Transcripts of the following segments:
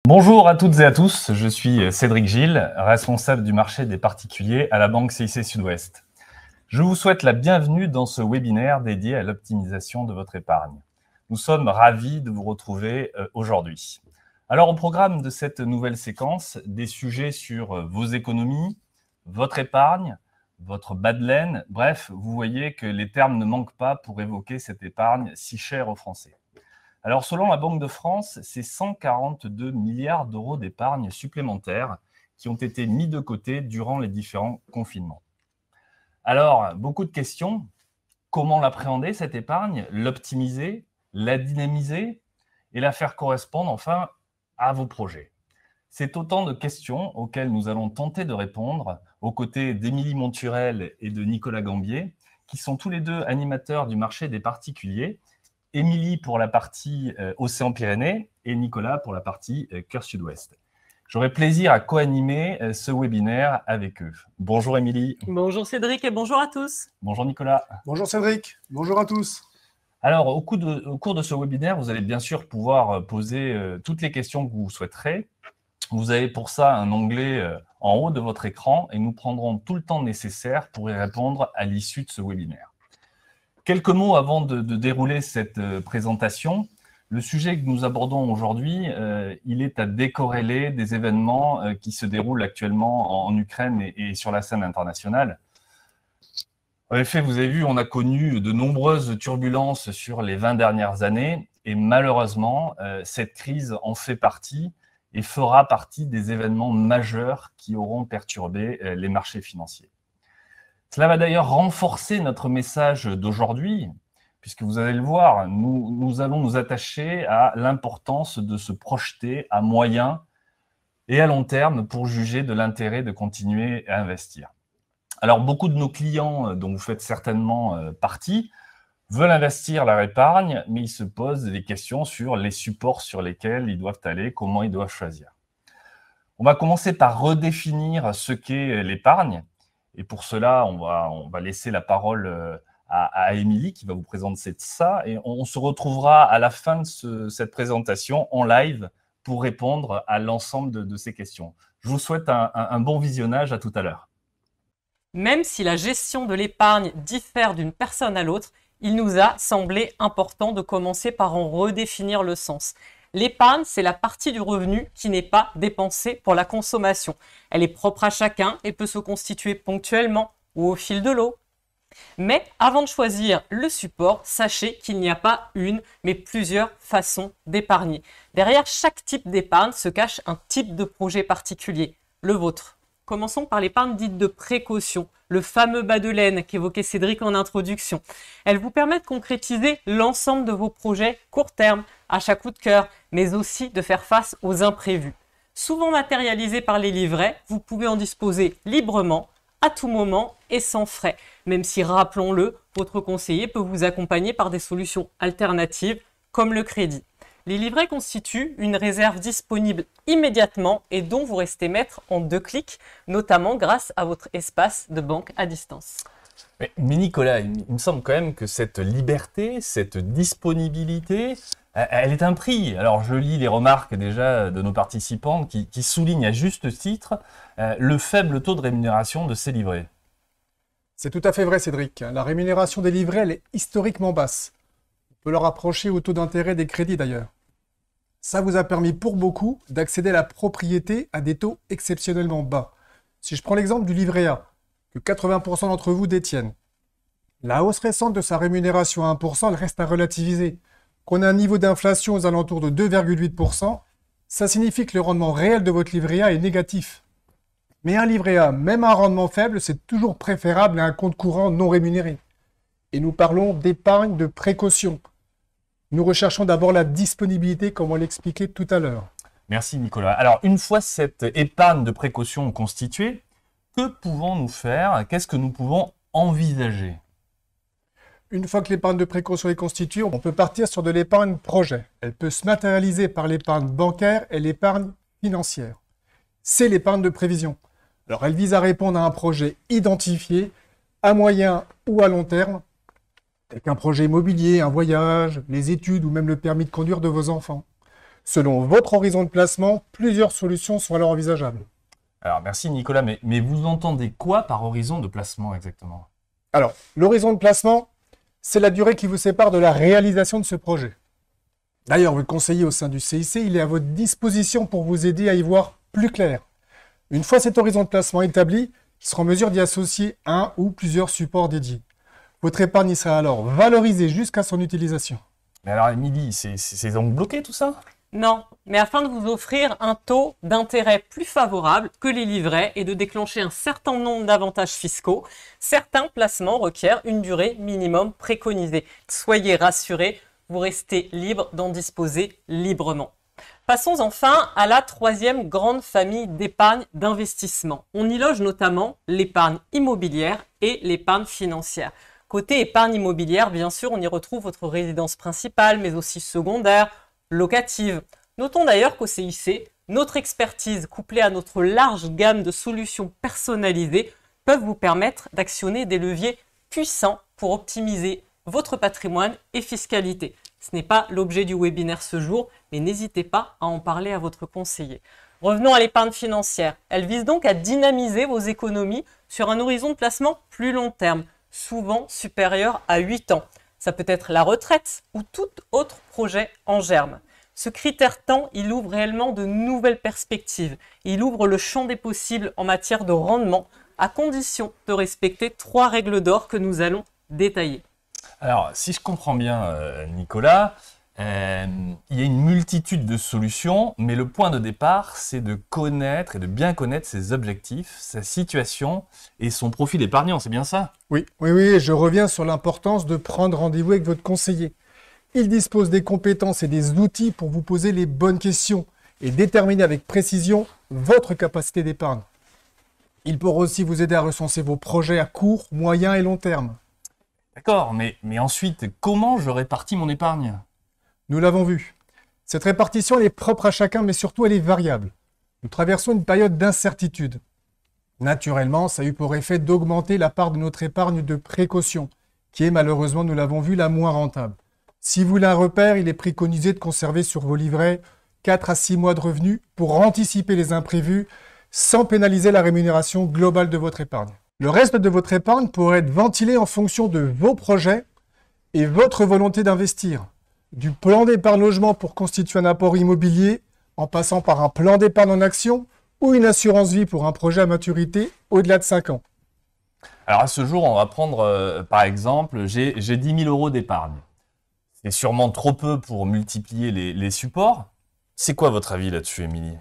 Bonjour à toutes et à tous, je suis Cédric Gilles, responsable du marché des particuliers à la Banque CIC Sud-Ouest. Je vous souhaite la bienvenue dans ce webinaire dédié à l'optimisation de votre épargne. Nous sommes ravis de vous retrouver aujourd'hui. Alors au programme de cette nouvelle séquence, des sujets sur vos économies, votre épargne, votre bas de laine, bref, vous voyez que les termes ne manquent pas pour évoquer cette épargne si chère aux Français. Alors, selon la Banque de France, c'est 142 milliards d'euros d'épargne supplémentaires qui ont été mis de côté durant les différents confinements. Alors, beaucoup de questions. Comment l'appréhender, cette épargne? L'optimiser, la dynamiser et la faire correspondre enfin à vos projets? C'est autant de questions auxquelles nous allons tenter de répondre aux côtés d'Émilie Monturel et de Nicolas Gambier, qui sont tous les deux animateurs du marché des particuliers. Émilie pour la partie Océan-Pyrénées et Nicolas pour la partie Cœur Sud-Ouest. J'aurai plaisir à co-animer ce webinaire avec eux. Bonjour Émilie. Bonjour Cédric et bonjour à tous. Bonjour Nicolas. Bonjour Cédric, bonjour à tous. Alors, au cours de ce webinaire, vous allez bien sûr pouvoir poser toutes les questions que vous souhaiterez. Vous avez pour ça un onglet en haut de votre écran et nous prendrons tout le temps nécessaire pour y répondre à l'issue de ce webinaire. Quelques mots avant de dérouler cette présentation. Le sujet que nous abordons aujourd'hui, il est à décorréler des événements qui se déroulent actuellement en Ukraine et sur la scène internationale. En effet, vous avez vu, on a connu de nombreuses turbulences sur les 20 dernières années et malheureusement, cette crise en fait partie et fera partie des événements majeurs qui auront perturbé les marchés financiers. Cela va d'ailleurs renforcer notre message d'aujourd'hui, puisque vous allez le voir, nous allons nous attacher à l'importance de se projeter à moyen et à long terme pour juger de l'intérêt de continuer à investir. Alors, beaucoup de nos clients, dont vous faites certainement partie, veulent investir leur épargne, mais ils se posent des questions sur les supports sur lesquels ils doivent aller, comment ils doivent choisir. On va commencer par redéfinir ce qu'est l'épargne. Et pour cela, on va laisser la parole à Émilie qui va vous présenter ça. Et on se retrouvera à la fin de cette présentation en live pour répondre à l'ensemble de ces questions. Je vous souhaite un bon visionnage. À tout à l'heure. Même si la gestion de l'épargne diffère d'une personne à l'autre, il nous a semblé important de commencer par en redéfinir le sens. L'épargne, c'est la partie du revenu qui n'est pas dépensée pour la consommation. Elle est propre à chacun et peut se constituer ponctuellement ou au fil de l'eau. Mais avant de choisir le support, sachez qu'il n'y a pas une, mais plusieurs façons d'épargner. Derrière chaque type d'épargne se cache un type de projet particulier, le vôtre. Commençons par l'épargne dite de précaution, le fameux bas de laine qu'évoquait Cédric en introduction. Elle vous permet de concrétiser l'ensemble de vos projets court terme, achats coup de cœur, mais aussi de faire face aux imprévus. Souvent matérialisés par les livrets, vous pouvez en disposer librement, à tout moment et sans frais, même si, rappelons-le, votre conseiller peut vous accompagner par des solutions alternatives comme le crédit. Les livrets constituent une réserve disponible immédiatement et dont vous restez maître en 2 clics, notamment grâce à votre espace de banque à distance. Mais Nicolas, il me semble quand même que cette liberté, cette disponibilité, elle est un prix. Alors je lis les remarques déjà de nos participants qui soulignent à juste titre le faible taux de rémunération de ces livrets. C'est tout à fait vrai Cédric, la rémunération des livrets elle est historiquement basse. On peut le rapprocher au taux d'intérêt des crédits d'ailleurs. Ça vous a permis pour beaucoup d'accéder à la propriété à des taux exceptionnellement bas. Si je prends l'exemple du livret A, que 80% d'entre vous détiennent, la hausse récente de sa rémunération à 1%, elle reste à relativiser. Qu'on a un niveau d'inflation aux alentours de 2,8%, ça signifie que le rendement réel de votre livret A est négatif. Mais un livret A, même à un rendement faible, c'est toujours préférable à un compte courant non rémunéré. Et nous parlons d'épargne de précaution. Nous recherchons d'abord la disponibilité, comme on l'expliquait tout à l'heure. Merci Nicolas. Alors, une fois cette épargne de précaution constituée, que pouvons-nous faire? Qu'est-ce que nous pouvons envisager? Une fois que l'épargne de précaution est constituée, on peut partir sur de l'épargne projet. Elle peut se matérialiser par l'épargne bancaire et l'épargne financière. C'est l'épargne de prévision. Alors, elle vise à répondre à un projet identifié, à moyen ou à long terme, tel qu'un projet immobilier, un voyage, les études ou même le permis de conduire de vos enfants. Selon votre horizon de placement, plusieurs solutions sont alors envisageables. Alors, merci Nicolas, mais vous entendez quoi par horizon de placement exactement? Alors, l'horizon de placement, c'est la durée qui vous sépare de la réalisation de ce projet. D'ailleurs, votre conseiller au sein du CIC, il est à votre disposition pour vous aider à y voir plus clair. Une fois cet horizon de placement établi, il sera en mesure d'y associer un ou plusieurs supports dédiés. Votre épargne y sera alors valorisée jusqu'à son utilisation. Mais alors, Émilie, c'est donc bloqué tout ça? Non, mais afin de vous offrir un taux d'intérêt plus favorable que les livrets et de déclencher un certain nombre d'avantages fiscaux, certains placements requièrent une durée minimum préconisée. Soyez rassurés, vous restez libre d'en disposer librement. Passons enfin à la troisième grande famille d'épargne d'investissement. On y loge notamment l'épargne immobilière et l'épargne financière. Côté épargne immobilière, bien sûr, on y retrouve votre résidence principale, mais aussi secondaire, locative. Notons d'ailleurs qu'au CIC, notre expertise couplée à notre large gamme de solutions personnalisées peuvent vous permettre d'actionner des leviers puissants pour optimiser votre patrimoine et fiscalité. Ce n'est pas l'objet du webinaire ce jour, mais n'hésitez pas à en parler à votre conseiller. Revenons à l'épargne financière. Elle vise donc à dynamiser vos économies sur un horizon de placement plus long terme, souvent supérieur à 8 ans. Ça peut être la retraite ou tout autre projet en germe. Ce critère temps, il ouvre réellement de nouvelles perspectives. Il ouvre le champ des possibles en matière de rendement, à condition de respecter 3 règles d'or que nous allons détailler. Alors, si je comprends bien, Nicolas, il y a une multitude de solutions, mais le point de départ, c'est de connaître et de bien connaître ses objectifs, sa situation et son profil épargnant, c'est bien ça? Oui, et je reviens sur l'importance de prendre rendez-vous avec votre conseiller. Il dispose des compétences et des outils pour vous poser les bonnes questions et déterminer avec précision votre capacité d'épargne. Il pourra aussi vous aider à recenser vos projets à court, moyen et long terme. D'accord, mais ensuite, comment je répartis mon épargne? Nous l'avons vu. Cette répartition, elle est propre à chacun, mais surtout, elle est variable. Nous traversons une période d'incertitude. Naturellement, ça a eu pour effet d'augmenter la part de notre épargne de précaution, qui est malheureusement, nous l'avons vu, la moins rentable. Si vous voulez un repère, il est préconisé de conserver sur vos livrets 4 à 6 mois de revenus pour anticiper les imprévus sans pénaliser la rémunération globale de votre épargne. Le reste de votre épargne pourrait être ventilé en fonction de vos projets et votre volonté d'investir. Du plan d'épargne logement pour constituer un apport immobilier, en passant par un plan d'épargne en action ou une assurance vie pour un projet à maturité au-delà de 5 ans. Alors à ce jour, on va prendre par exemple, j'ai 10 000 euros d'épargne. C'est sûrement trop peu pour multiplier les supports. C'est quoi votre avis là-dessus, Émilie?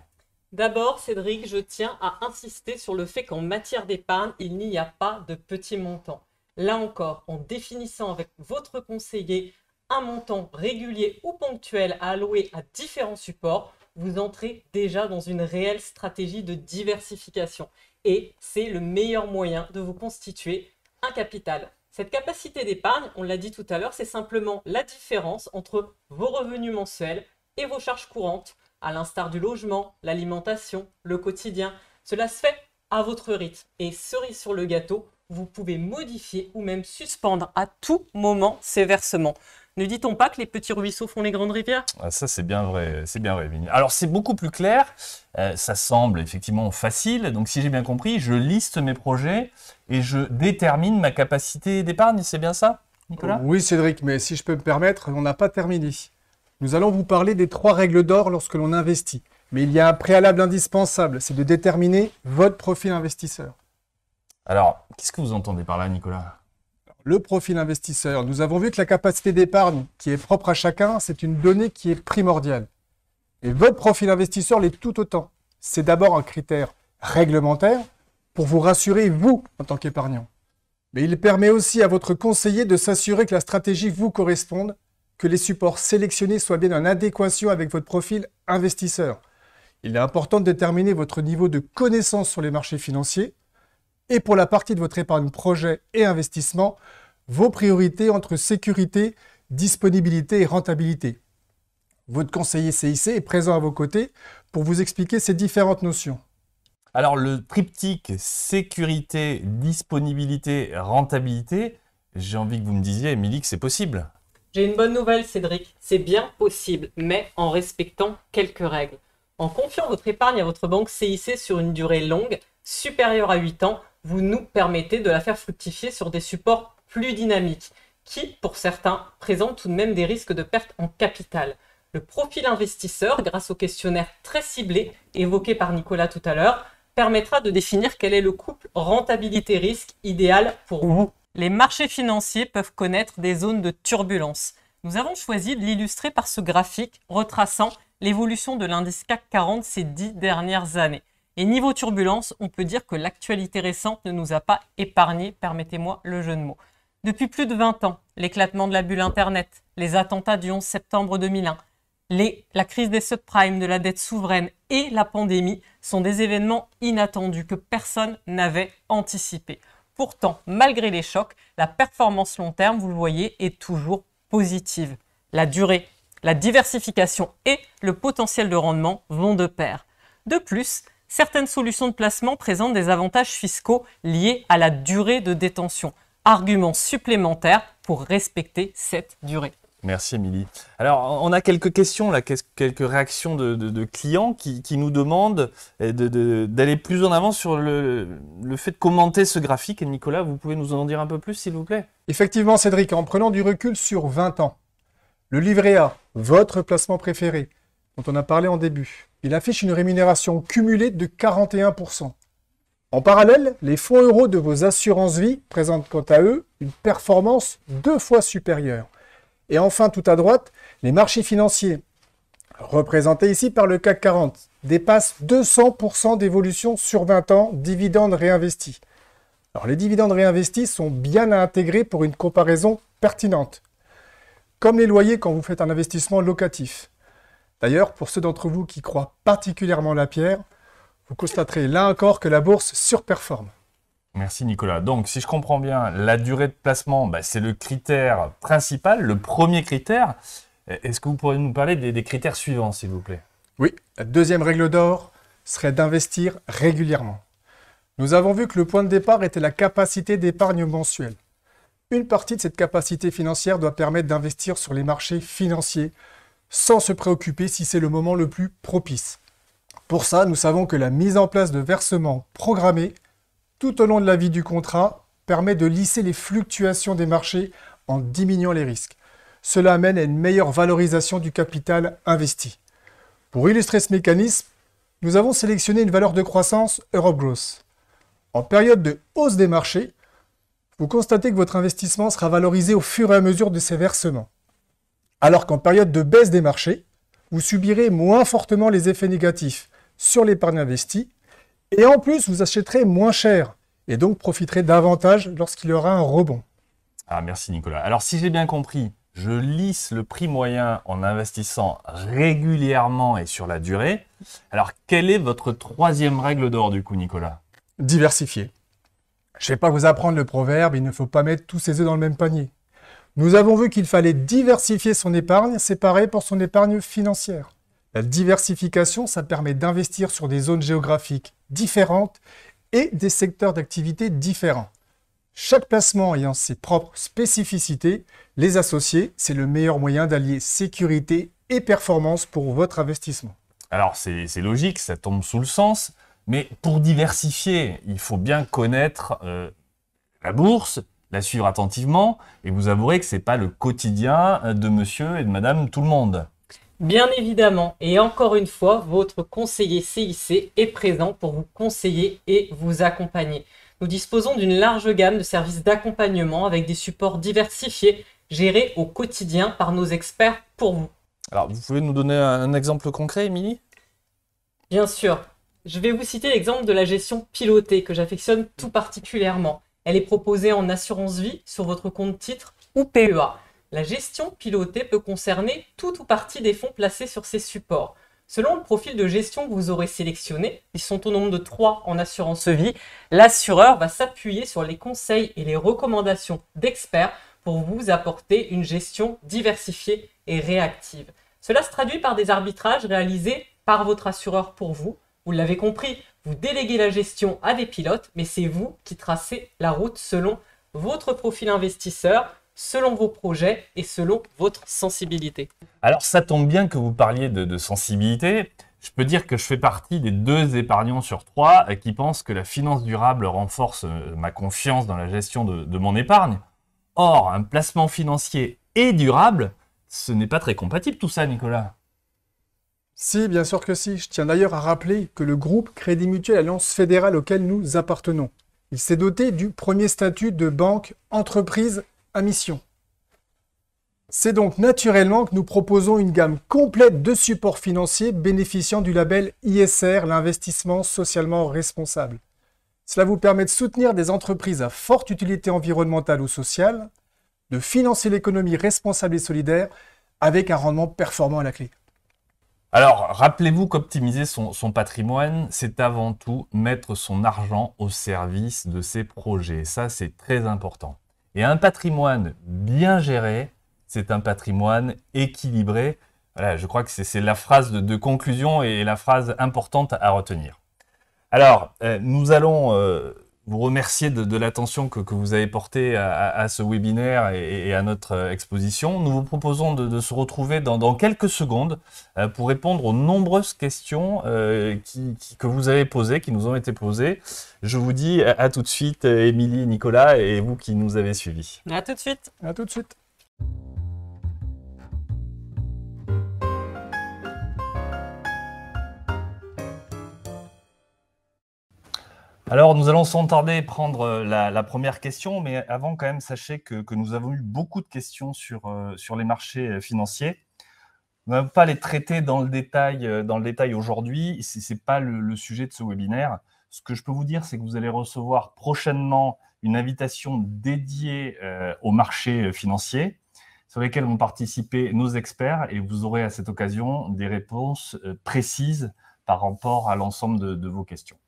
D'abord, Cédric, je tiens à insister sur le fait qu'en matière d'épargne, il n'y a pas de petits montants. Là encore, en définissant avec votre conseiller un montant régulier ou ponctuel à allouer à différents supports, vous entrez déjà dans une réelle stratégie de diversification. Et c'est le meilleur moyen de vous constituer un capital. Cette capacité d'épargne, on l'a dit tout à l'heure, c'est simplement la différence entre vos revenus mensuels et vos charges courantes, à l'instar du logement, l'alimentation, le quotidien. Cela se fait à votre rythme. Et cerise sur le gâteau, vous pouvez modifier ou même suspendre à tout moment ces versements. Ne dit-on pas que les petits ruisseaux font les grandes rivières? Ça, c'est bien vrai, Émilie. Alors, c'est beaucoup plus clair. Ça semble effectivement facile. Donc, si j'ai bien compris, je liste mes projets et je détermine ma capacité d'épargne. C'est bien ça, Nicolas? Oui, Cédric, mais si je peux me permettre, on n'a pas terminé. Nous allons vous parler des 3 règles d'or lorsque l'on investit. Mais il y a un préalable indispensable, c'est de déterminer votre profil investisseur. Alors, qu'est-ce que vous entendez par là, Nicolas? Le profil investisseur, nous avons vu que la capacité d'épargne qui est propre à chacun, c'est une donnée qui est primordiale. Et votre profil investisseur l'est tout autant. C'est d'abord un critère réglementaire pour vous rassurer, vous, en tant qu'épargnant. Mais il permet aussi à votre conseiller de s'assurer que la stratégie vous corresponde, que les supports sélectionnés soient bien en adéquation avec votre profil investisseur. Il est important de déterminer votre niveau de connaissance sur les marchés financiers et pour la partie de votre épargne projet et investissement, vos priorités entre sécurité, disponibilité et rentabilité. Votre conseiller CIC est présent à vos côtés pour vous expliquer ces différentes notions. Alors, le triptyque sécurité, disponibilité, rentabilité, j'ai envie que vous me disiez, Émilie, que c'est possible. J'ai une bonne nouvelle, Cédric. C'est bien possible, mais en respectant quelques règles. En confiant votre épargne à votre banque CIC sur une durée longue, supérieure à 8 ans, vous nous permettez de la faire fructifier sur des supports plus dynamiques, qui, pour certains, présentent tout de même des risques de perte en capital. Le profil investisseur, grâce au questionnaire très ciblé évoqué par Nicolas tout à l'heure, permettra de définir quel est le couple rentabilité-risque idéal pour vous. Les marchés financiers peuvent connaître des zones de turbulence. Nous avons choisi de l'illustrer par ce graphique retraçant l'évolution de l'indice CAC 40 ces 10 dernières années. Et niveau turbulence, on peut dire que l'actualité récente ne nous a pas épargné, permettez-moi le jeu de mots. Depuis plus de 20 ans, l'éclatement de la bulle Internet, les attentats du 11 septembre 2001, la crise des subprimes, de la dette souveraine et la pandémie sont des événements inattendus que personne n'avait anticipés. Pourtant, malgré les chocs, la performance long terme, vous le voyez, est toujours positive. La durée, la diversification et le potentiel de rendement vont de pair. De plus, certaines solutions de placement présentent des avantages fiscaux liés à la durée de détention. Argument supplémentaire pour respecter cette durée. Merci Émilie. Alors, on a quelques questions, là, quelques réactions de clients qui nous demandent d'aller plus en avant sur le fait de commenter ce graphique. Et Nicolas, vous pouvez nous en dire un peu plus, s'il vous plaît? Effectivement, Cédric, en prenant du recul sur 20 ans, le livret A, votre placement préféré, dont on a parlé en début, il affiche une rémunération cumulée de 41%. En parallèle, les fonds euros de vos assurances vie présentent quant à eux une performance 2 fois supérieure. Et enfin, tout à droite, les marchés financiers, représentés ici par le CAC 40, dépassent 200% d'évolution sur 20 ans, dividendes réinvestis. Alors, les dividendes réinvestis sont bien à intégrer pour une comparaison pertinente, comme les loyers quand vous faites un investissement locatif. D'ailleurs, pour ceux d'entre vous qui croient particulièrement la pierre, vous constaterez là encore que la bourse surperforme. Merci Nicolas. Donc, si je comprends bien, la durée de placement, c'est le critère principal, le premier critère. Est-ce que vous pourriez nous parler des critères suivants, s'il vous plaît? Oui, la deuxième règle d'or serait d'investir régulièrement. Nous avons vu que le point de départ était la capacité d'épargne mensuelle. Une partie de cette capacité financière doit permettre d'investir sur les marchés financiers sans se préoccuper si c'est le moment le plus propice. Pour ça, nous savons que la mise en place de versements programmés tout au long de la vie du contrat permet de lisser les fluctuations des marchés en diminuant les risques. Cela amène à une meilleure valorisation du capital investi. Pour illustrer ce mécanisme, nous avons sélectionné une valeur de croissance Europe Growth. En période de hausse des marchés, vous constatez que votre investissement sera valorisé au fur et à mesure de ces versements. Alors qu'en période de baisse des marchés, vous subirez moins fortement les effets négatifs sur l'épargne investie et en plus vous achèterez moins cher et donc profiterez davantage lorsqu'il y aura un rebond. Ah, merci Nicolas. Alors si j'ai bien compris, je lisse le prix moyen en investissant régulièrement et sur la durée. Alors quelle est votre troisième règle d'or du coup Nicolas? Diversifier. Je ne vais pas vous apprendre le proverbe, il ne faut pas mettre tous ses œufs dans le même panier. Nous avons vu qu'il fallait diversifier son épargne, c'est pareil pour son épargne financière. La diversification, ça permet d'investir sur des zones géographiques différentes et des secteurs d'activité différents. Chaque placement ayant ses propres spécificités, les associer, c'est le meilleur moyen d'allier sécurité et performance pour votre investissement. Alors c'est logique, ça tombe sous le sens, mais pour diversifier, il faut bien connaître la bourse, la suivre attentivement, et vous avouerez que ce n'est pas le quotidien de monsieur et de madame tout le monde. Bien évidemment, et encore une fois, votre conseiller CIC est présent pour vous conseiller et vous accompagner. Nous disposons d'une large gamme de services d'accompagnement avec des supports diversifiés, gérés au quotidien par nos experts pour vous. Alors, vous pouvez nous donner un exemple concret, Émilie? Bien sûr. Je vais vous citer l'exemple de la gestion pilotée que j'affectionne tout particulièrement. Elle est proposée en assurance vie sur votre compte titre ou PEA. La gestion pilotée peut concerner tout ou partie des fonds placés sur ces supports. Selon le profil de gestion que vous aurez sélectionné, ils sont au nombre de 3 en assurance vie, l'assureur va s'appuyer sur les conseils et les recommandations d'experts pour vous apporter une gestion diversifiée et réactive. Cela se traduit par des arbitrages réalisés par votre assureur pour vous. Vous l'avez compris, vous déléguez la gestion à des pilotes, mais c'est vous qui tracez la route selon votre profil investisseur, selon vos projets et selon votre sensibilité. Alors, ça tombe bien que vous parliez de sensibilité. Je peux dire que je fais partie des 2 épargnants sur 3 qui pensent que la finance durable renforce ma confiance dans la gestion de mon épargne. Or, un placement financier et durable, ce n'est pas très compatible tout ça, Nicolas. Si, bien sûr que si. Je tiens d'ailleurs à rappeler que le groupe Crédit Mutuel Alliance Fédérale auquel nous appartenons, il s'est doté du premier statut de banque entreprise à mission. C'est donc naturellement que nous proposons une gamme complète de supports financiers bénéficiant du label ISR, l'investissement socialement responsable. Cela vous permet de soutenir des entreprises à forte utilité environnementale ou sociale, de financer l'économie responsable et solidaire avec un rendement performant à la clé. Alors, rappelez-vous qu'optimiser son patrimoine, c'est avant tout mettre son argent au service de ses projets. Ça, c'est très important. Et un patrimoine bien géré, c'est un patrimoine équilibré. Voilà, je crois que c'est la phrase de conclusion et la phrase importante à retenir. Alors, nous allons vous remercier de l'attention que vous avez portée à ce webinaire et à notre exposition. Nous vous proposons de se retrouver dans quelques secondes pour répondre aux nombreuses questions que vous avez posées, qui nous ont été posées. Je vous dis à tout de suite, Émilie, Nicolas, et vous qui nous avez suivis. À tout de suite. À tout de suite. Alors, nous allons sans tarder prendre la première question, mais avant, quand même, sachez que nous avons eu beaucoup de questions sur les marchés financiers. On ne va pas les traiter dans le détail aujourd'hui, ce n'est pas le sujet de ce webinaire. Ce que je peux vous dire, c'est que vous allez recevoir prochainement une invitation dédiée aux marchés financiers, sur lesquels vont participer nos experts, et vous aurez à cette occasion des réponses précises par rapport à l'ensemble de vos questions.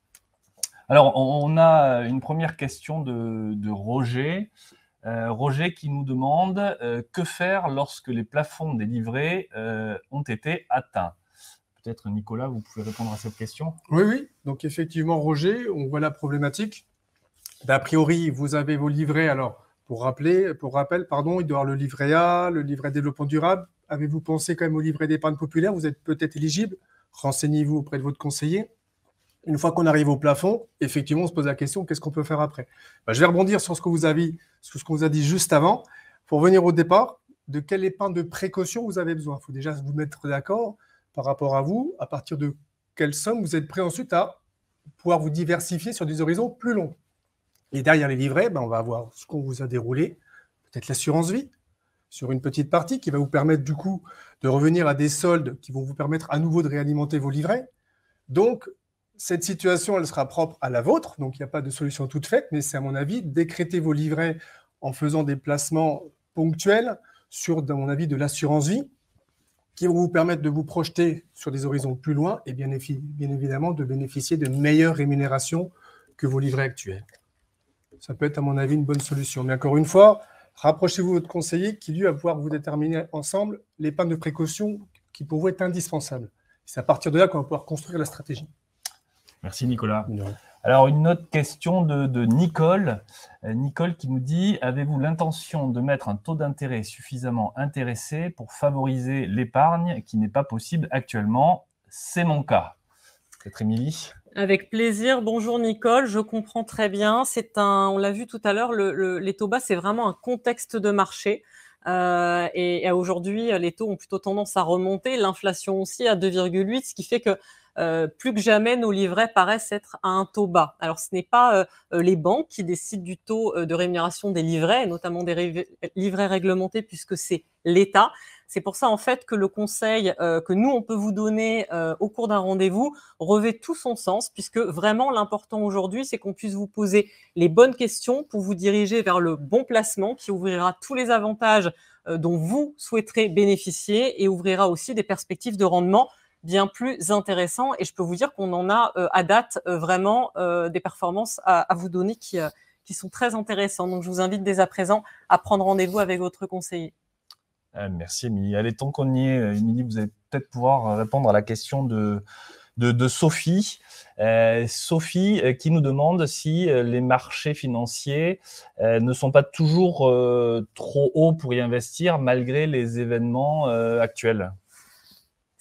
Alors, on a une première question de Roger. Roger qui nous demande que faire lorsque les plafonds des livrets ont été atteints. Peut-être Nicolas, vous pouvez répondre à cette question. Oui. Donc effectivement, Roger, on voit la problématique. D'a priori, vous avez vos livrets. Alors, pour rappel, il doit y avoir le livret A, le livret développement durable. Avez-vous pensé quand même au livret d'épargne populaire? Vous êtes peut-être éligible. Renseignez-vous auprès de votre conseiller. Une fois qu'on arrive au plafond, effectivement, on se pose la question, qu'est-ce qu'on peut faire après? Je vais rebondir sur ce que vous a dit juste avant. Pour venir au départ, de quelle épargne de précaution vous avez besoin? Il faut déjà vous mettre d'accord par rapport à vous, à partir de quelle somme vous êtes prêt ensuite à pouvoir vous diversifier sur des horizons plus longs. Et derrière les livrets, on va avoir ce qu'on vous a déroulé, peut-être l'assurance vie, sur une petite partie qui va vous permettre du coup de revenir à des soldes qui vont vous permettre à nouveau de réalimenter vos livrets. Donc, cette situation, elle sera propre à la vôtre, donc il n'y a pas de solution toute faite, mais c'est à mon avis, décréter vos livrets en faisant des placements ponctuels sur, dans mon avis, de l'assurance vie, qui vont vous permettre de vous projeter sur des horizons plus loin et bien évidemment de bénéficier de meilleures rémunérations que vos livrets actuels. Ça peut être, à mon avis, une bonne solution. Mais encore une fois, rapprochez-vous de votre conseiller qui, lui, va pouvoir vous déterminer ensemble l'épargne de précaution qui, pour vous, est indispensable. C'est à partir de là qu'on va pouvoir construire la stratégie. Merci Nicolas. Non. Alors, une autre question de Nicole. Nicole qui nous dit « Avez-vous l'intention de mettre un taux d'intérêt suffisamment intéressé pour favoriser l'épargne qui n'est pas possible actuellement ?» C'est mon cas. Peut-être Émilie? Avec plaisir. Bonjour Nicole, je comprends très bien. On l'a vu tout à l'heure, les taux bas, c'est vraiment un contexte de marché. Et aujourd'hui, les taux ont plutôt tendance à remonter. L'inflation aussi à 2,8, ce qui fait que plus que jamais, nos livrets paraissent être à un taux bas. Alors, ce n'est pas les banques qui décident du taux de rémunération des livrets, et notamment des livrets réglementés, puisque c'est l'État. C'est pour ça, en fait, que le conseil que nous, on peut vous donner au cours d'un rendez-vous revêt tout son sens, puisque vraiment, l'important aujourd'hui, c'est qu'on puisse vous poser les bonnes questions pour vous diriger vers le bon placement qui ouvrira tous les avantages dont vous souhaiterez bénéficier et ouvrira aussi des perspectives de rendement bien plus intéressant. Et je peux vous dire qu'on en a à date vraiment des performances à vous donner qui sont très intéressantes. Donc, je vous invite dès à présent à prendre rendez-vous avec votre conseiller. Merci Émilie. Allez, tant qu'on y est, Émilie, vous allez peut-être pouvoir répondre à la question de de Sophie. Sophie qui nous demande si les marchés financiers ne sont pas toujours trop hauts pour y investir malgré les événements actuels.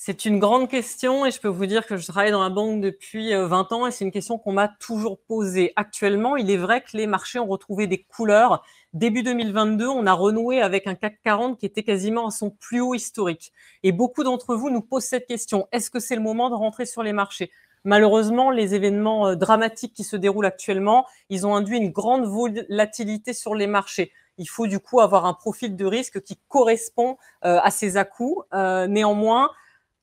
C'est une grande question et je peux vous dire que je travaille dans la banque depuis 20 ans et c'est une question qu'on m'a toujours posée. Actuellement, il est vrai que les marchés ont retrouvé des couleurs. Début 2022, on a renoué avec un CAC 40 qui était quasiment à son plus haut historique. Et beaucoup d'entre vous nous posent cette question. Est-ce que c'est le moment de rentrer sur les marchés ? Malheureusement, les événements dramatiques qui se déroulent actuellement, ils ont induit une grande volatilité sur les marchés. Il faut du coup avoir un profil de risque qui correspond à ces à-coups. Néanmoins,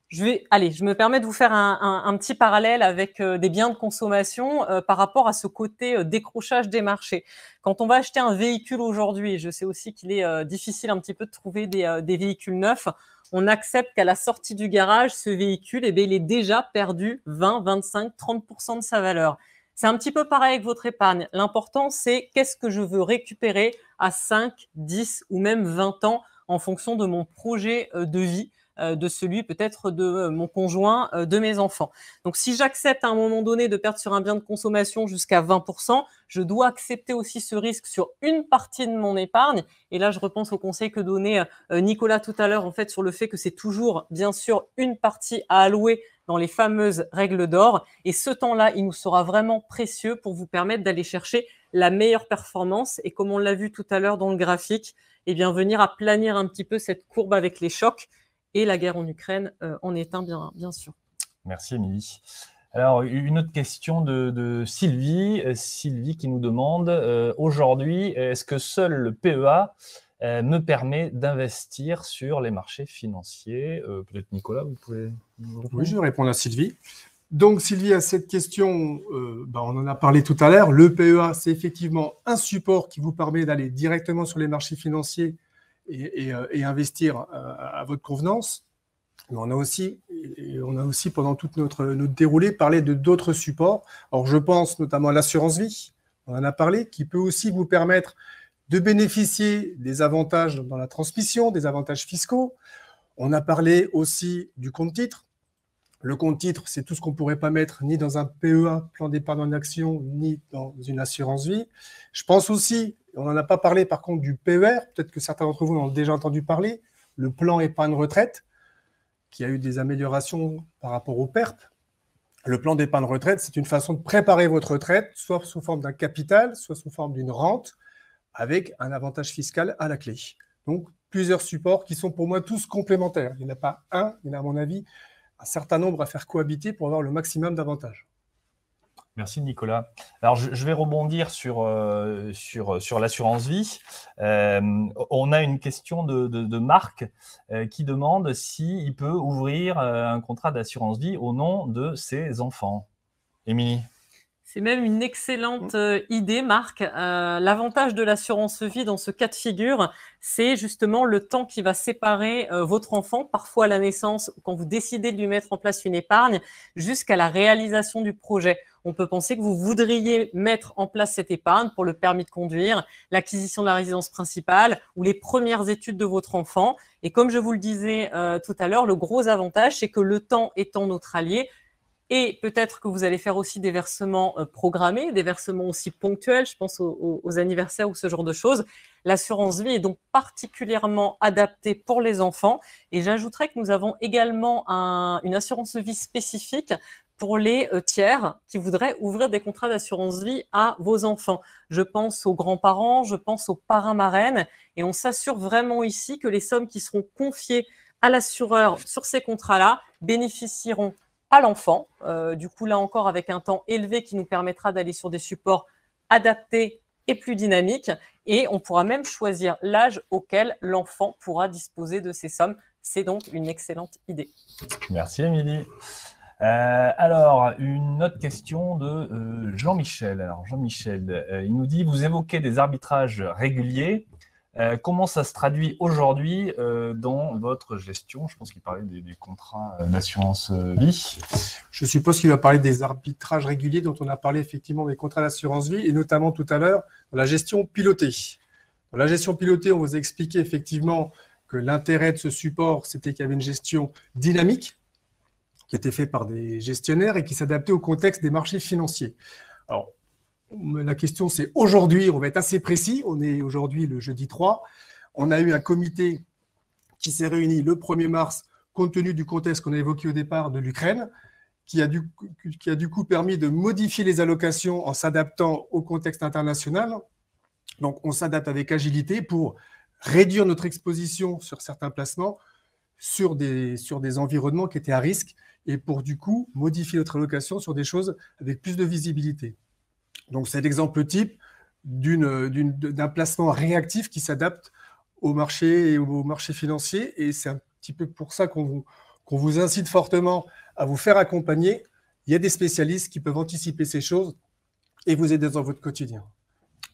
je me permets de vous faire un petit parallèle avec des biens de consommation par rapport à ce côté décrochage des marchés. Quand on va acheter un véhicule aujourd'hui, je sais aussi qu'il est difficile un petit peu de trouver des véhicules neufs, on accepte qu'à la sortie du garage, ce véhicule, il est déjà perdu 20, 25, 30% de sa valeur. C'est un petit peu pareil avec votre épargne. L'important, c'est qu'est-ce que je veux récupérer à 5, 10 ou même 20 ans en fonction de mon projet de vie, de celui peut-être de mon conjoint, de mes enfants. Donc, si j'accepte à un moment donné de perdre sur un bien de consommation jusqu'à 20%, je dois accepter aussi ce risque sur une partie de mon épargne. Et là, je repense au conseil que donnait Nicolas tout à l'heure, en fait, sur le fait que c'est toujours, bien sûr, une partie à allouer dans les fameuses règles d'or. Et ce temps-là, il nous sera vraiment précieux pour vous permettre d'aller chercher la meilleure performance. Et comme on l'a vu tout à l'heure dans le graphique, eh bien, venir aplanir un petit peu cette courbe avec les chocs. Et la guerre en Ukraine en est un, bien sûr. Merci, Émilie. Alors, une autre question de Sylvie. Sylvie qui nous demande, aujourd'hui, est-ce que seul le PEA me permet d'investir sur les marchés financiers? Peut-être Nicolas, vous pouvez nous répondre? Oui, je vais répondre à Sylvie. Donc, Sylvie, à cette question, on en a parlé tout à l'heure. Le PEA, c'est effectivement un support qui vous permet d'aller directement sur les marchés financiers et investir à votre convenance. Mais on a aussi, pendant toute notre déroulé, parlé de d'autres supports. Alors, je pense notamment à l'assurance vie, on en a parlé, qui peut aussi vous permettre de bénéficier des avantages dans la transmission, des avantages fiscaux. On a parlé aussi du compte titre. Le compte titre, c'est tout ce qu'on ne pourrait pas mettre ni dans un PEA, plan d'épargne en action, ni dans une assurance vie. Je pense aussi, on n'en a pas parlé par contre du PER, peut-être que certains d'entre vous en ont déjà entendu parler, le plan épargne retraite, qui a eu des améliorations par rapport au PERP. Le plan d'épargne retraite, c'est une façon de préparer votre retraite, soit sous forme d'un capital, soit sous forme d'une rente, avec un avantage fiscal à la clé. Donc, plusieurs supports qui sont pour moi tous complémentaires. Il n'y en a pas un, il y en a à mon avis un certain nombre à faire cohabiter pour avoir le maximum d'avantages. Merci Nicolas. Alors je vais rebondir sur l'assurance vie. On a une question de Marc qui demande s'il peut ouvrir un contrat d'assurance vie au nom de ses enfants. Émilie? C'est même une excellente idée, Marc. L'avantage de l'assurance vie dans ce cas de figure, c'est justement le temps qui va séparer votre enfant, parfois à la naissance, quand vous décidez de lui mettre en place une épargne, jusqu'à la réalisation du projet. On peut penser que vous voudriez mettre en place cette épargne pour le permis de conduire, l'acquisition de la résidence principale ou les premières études de votre enfant. Et comme je vous le disais tout à l'heure, le gros avantage, c'est que le temps étant notre allié, et peut-être que vous allez faire aussi des versements programmés, des versements aussi ponctuels, je pense aux anniversaires ou ce genre de choses. L'assurance vie est donc particulièrement adaptée pour les enfants. Et j'ajouterais que nous avons également une assurance vie spécifique pour les tiers qui voudraient ouvrir des contrats d'assurance vie à vos enfants. Je pense aux grands-parents, je pense aux parrains-marraines. Et on s'assure vraiment ici que les sommes qui seront confiées à l'assureur sur ces contrats-là bénéficieront à l'enfant, du coup là encore avec un temps élevé qui nous permettra d'aller sur des supports adaptés et plus dynamiques, et on pourra même choisir l'âge auquel l'enfant pourra disposer de ces sommes. C'est donc une excellente idée. Merci Émilie. Alors, une autre question de Jean-Michel. Alors Jean-Michel, il nous dit, vous évoquez des arbitrages réguliers. Comment ça se traduit aujourd'hui dans votre gestion? Je pense qu'il parlait des contrats d'assurance vie. Je suppose qu'il va parler des arbitrages réguliers dont on a parlé effectivement des contrats d'assurance vie et notamment tout à l'heure dans la gestion pilotée. Dans la gestion pilotée, on vous a expliqué effectivement que l'intérêt de ce support, c'était qu'il y avait une gestion dynamique. qui était fait par des gestionnaires et qui s'adaptait au contexte des marchés financiers. Alors, la question, c'est aujourd'hui, on va être assez précis, on est aujourd'hui le jeudi 3, on a eu un comité qui s'est réuni le 1er mars, compte tenu du contexte qu'on a évoqué au départ de l'Ukraine, qui a du coup permis de modifier les allocations en s'adaptant au contexte international. Donc, on s'adapte avec agilité pour réduire notre exposition sur certains placements, sur des environnements qui étaient à risque, et pour du coup modifier notre allocation sur des choses avec plus de visibilité. Donc, c'est l'exemple type d'un placement réactif qui s'adapte au marché financier, et c'est un petit peu pour ça qu'on vous incite fortement à vous faire accompagner. Il y a des spécialistes qui peuvent anticiper ces choses et vous aider dans votre quotidien.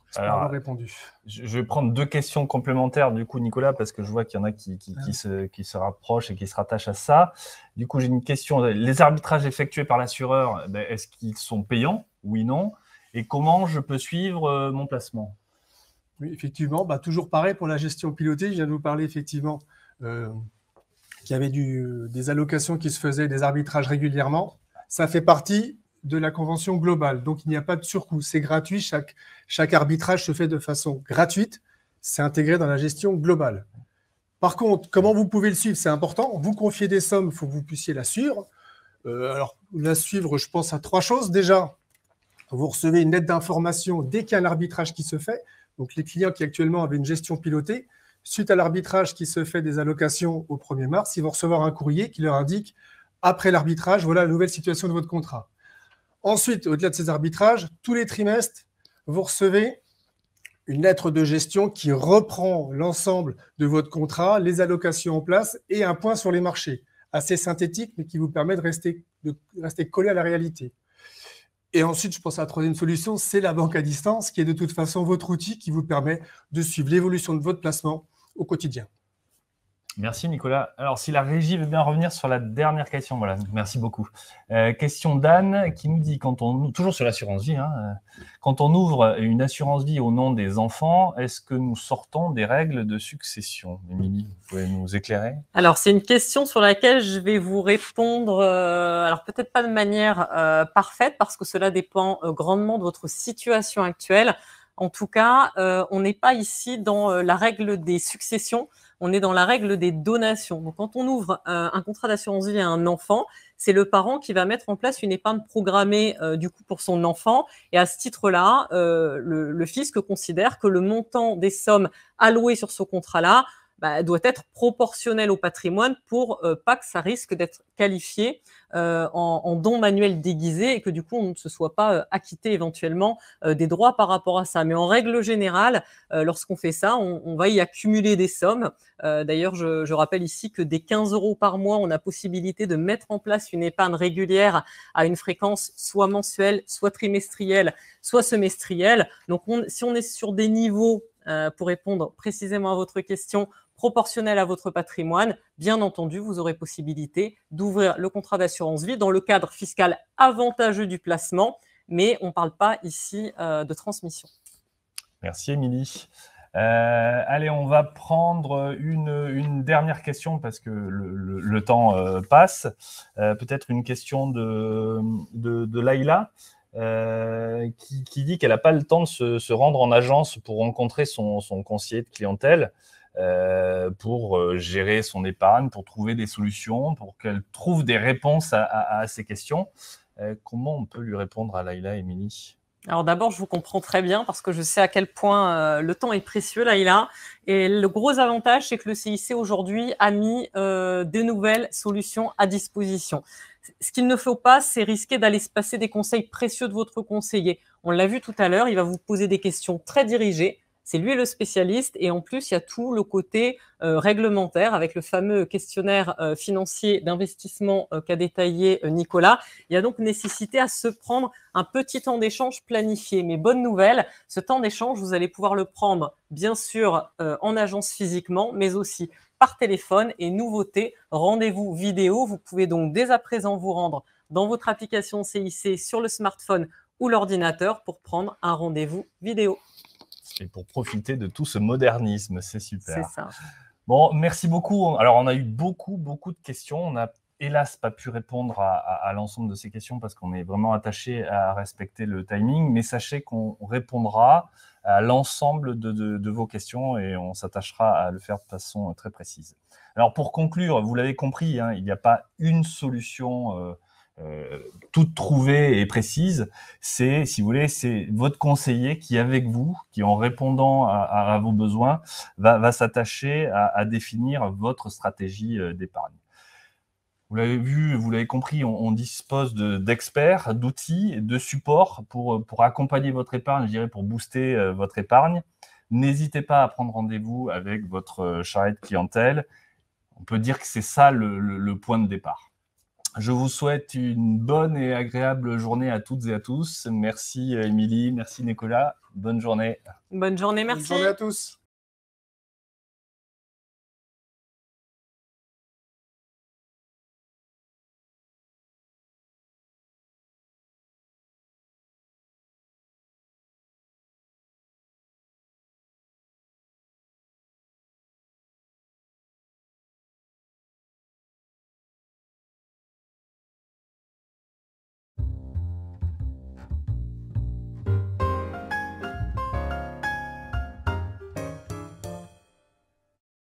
J'espère avoir répondu. Je vais prendre 2 questions complémentaires, du coup, Nicolas, parce que je vois qu'il y en a qui se rapprochent et qui se rattachent à ça. Du coup, j'ai une question. Les arbitrages effectués par l'assureur, est-ce qu'ils sont payants? Oui, non. Et comment je peux suivre mon placement? Oui, effectivement, toujours pareil pour la gestion pilotée. Je viens de vous parler effectivement qu'il y avait des allocations qui se faisaient, des arbitrages régulièrement. Ça fait partie de la convention globale. Donc, il n'y a pas de surcoût. C'est gratuit. Chaque arbitrage se fait de façon gratuite. C'est intégré dans la gestion globale. Par contre, comment vous pouvez le suivre? C'est important. Vous confiez des sommes, il faut que vous puissiez la suivre. Alors, la suivre, je pense à 3 choses. Déjà, vous recevez une lettre d'information dès qu'il y a un arbitrage qui se fait. Donc, les clients qui actuellement avaient une gestion pilotée, suite à l'arbitrage qui se fait des allocations au 1er mars, ils vont recevoir un courrier qui leur indique, après l'arbitrage, voilà la nouvelle situation de votre contrat. Ensuite, au-delà de ces arbitrages, tous les trimestres, vous recevez une lettre de gestion qui reprend l'ensemble de votre contrat, les allocations en place et un point sur les marchés. Assez synthétique, mais qui vous permet de rester collé à la réalité. Et ensuite, je pense à la 3e solution, c'est la banque à distance, qui est de toute façon votre outil qui vous permet de suivre l'évolution de votre placement au quotidien. Merci Nicolas. Alors, si la régie veut bien revenir sur la dernière question, voilà, merci beaucoup. Question d'Anne qui nous dit, toujours sur l'assurance vie, quand on ouvre une assurance vie au nom des enfants, est-ce que nous sortons des règles de succession? Émilie, vous pouvez nous éclairer? Alors, c'est une question sur laquelle je vais vous répondre, alors peut-être pas de manière parfaite, parce que cela dépend grandement de votre situation actuelle. En tout cas, on n'est pas ici dans la règle des successions, on est dans la règle des donations. Donc, quand on ouvre un contrat d'assurance vie à un enfant, c'est le parent qui va mettre en place une épargne programmée du coup pour son enfant. Et à ce titre-là, le fisc considère que le montant des sommes allouées sur ce contrat-là doit être proportionnel au patrimoine pour pas que ça risque d'être qualifié en don manuel déguisé et que du coup on ne se soit pas acquitté éventuellement des droits par rapport à ça. Mais en règle générale, lorsqu'on fait ça, on va y accumuler des sommes. D'ailleurs, je rappelle ici que dès 15 € par mois, on a possibilité de mettre en place une épargne régulière à une fréquence soit mensuelle, soit trimestrielle, soit semestrielle. Donc si on est sur des niveaux, pour répondre précisément à votre question, proportionnel à votre patrimoine, bien entendu, vous aurez possibilité d'ouvrir le contrat d'assurance vie dans le cadre fiscal avantageux du placement, mais on ne parle pas ici de transmission. Merci Émilie. Allez, on va prendre une dernière question parce que le temps passe. Peut-être une question de Laïla. Qui dit qu'elle n'a pas le temps de se rendre en agence pour rencontrer son conseiller de clientèle, pour gérer son épargne, pour trouver des solutions, pour qu'elle trouve des réponses à ces questions. Comment on peut lui répondre à Laïla, Émilie? Alors d'abord, je vous comprends très bien parce que je sais à quel point le temps est précieux, Laïla. Et le gros avantage, c'est que le CIC aujourd'hui a mis des nouvelles solutions à disposition. Ce qu'il ne faut pas, c'est risquer d'aller se passer des conseils précieux de votre conseiller. On l'a vu tout à l'heure, il va vous poser des questions très dirigées. C'est lui le spécialiste et en plus, il y a tout le côté réglementaire avec le fameux questionnaire financier d'investissement qu'a détaillé Nicolas. Il y a donc nécessité à se prendre un petit temps d'échange planifié. Mais bonne nouvelle, ce temps d'échange, vous allez pouvoir le prendre bien sûr en agence physiquement, mais aussi par téléphone. Et nouveauté, rendez-vous vidéo. Vous pouvez donc dès à présent vous rendre dans votre application CIC sur le smartphone ou l'ordinateur pour prendre un rendez-vous vidéo. Et pour profiter de tout ce modernisme, c'est super. C'est ça. Bon, merci beaucoup. Alors, on a eu beaucoup de questions. On a hélas pas pu répondre à l'ensemble de ces questions parce qu'on est vraiment attaché à respecter le timing, mais sachez qu'on répondra à l'ensemble de vos questions et on s'attachera à le faire de façon très précise. Alors pour conclure, vous l'avez compris, hein, il n'y a pas une solution toute trouvée et précise. C'est, si vous voulez, c'est votre conseiller qui, avec vous, qui en répondant à vos besoins, va s'attacher à définir votre stratégie d'épargne. Vous l'avez vu, vous l'avez compris, on dispose d'experts, d'outils, de supports pour accompagner votre épargne, je dirais, pour booster votre épargne. N'hésitez pas à prendre rendez-vous avec votre charrette clientèle. On peut dire que c'est ça le point de départ. Je vous souhaite une bonne et agréable journée à toutes et à tous. Merci Émilie, merci Nicolas. Bonne journée. Bonne journée, merci. Bonne journée à tous.